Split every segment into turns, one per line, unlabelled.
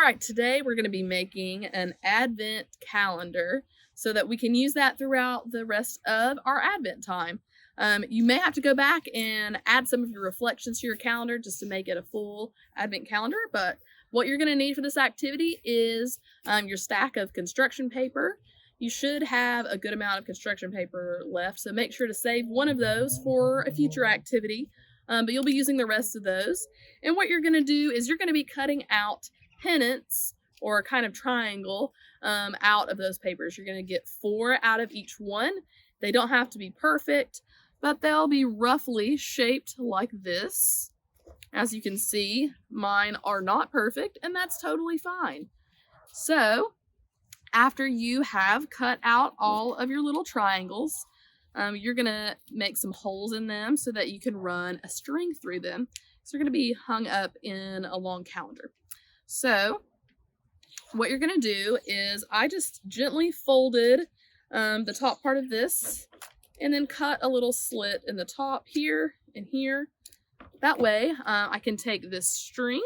right, today we're going to be making an Advent calendar so that we can use that throughout the rest of our Advent time. You may have to go back and add some of your reflections to your calendar just to make it a full Advent calendar, but what you're going to need for this activity is your stack of construction paper. You should have a good amount of construction paper left, so make sure to save one of those for a future activity, but you'll be using the rest of those. And what you're going to do is you're going to be cutting out pennants or a kind of triangle out of those papers. You're going to get 4 out of each one. They don't have to be perfect, but they'll be roughly shaped like this. As you can see, mine are not perfect, and that's totally fine. So, after you have cut out all of your little triangles, you're going to make some holes in them so that you can run a string through them. So they're going to be hung up in a long calendar. So what you're going to do is I just gently folded the top part of this and then cut a little slit in the top here and here. That way I can take this string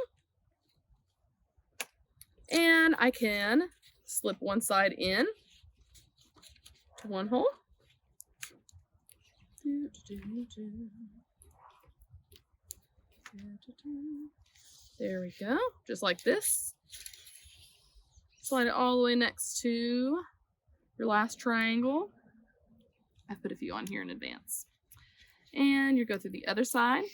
and I can slip one side in to one hole. There we go, just like this. Slide it all the way next to your last triangle. I've put a few on here in advance. And you go through the other side,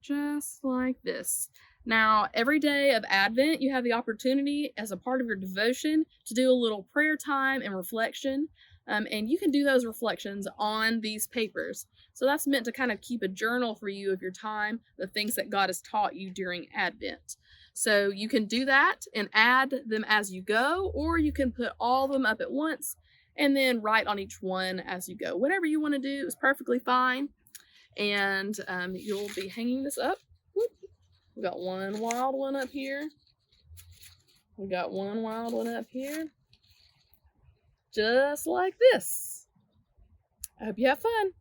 just like this. Now, every day of Advent, you have the opportunity as a part of your devotion to do a little prayer time and reflection. And you can do those reflections on these papers. So that's meant to kind of keep a journal for you of your time, the things that God has taught you during Advent. So you can do that and add them as you go, or you can put all of them up at once and then write on each one as you go. Whatever you want to do is perfectly fine. And you'll be hanging this up. Whoop. We got one wild one up here. We got one wild one up here. Just like this. I hope you have fun.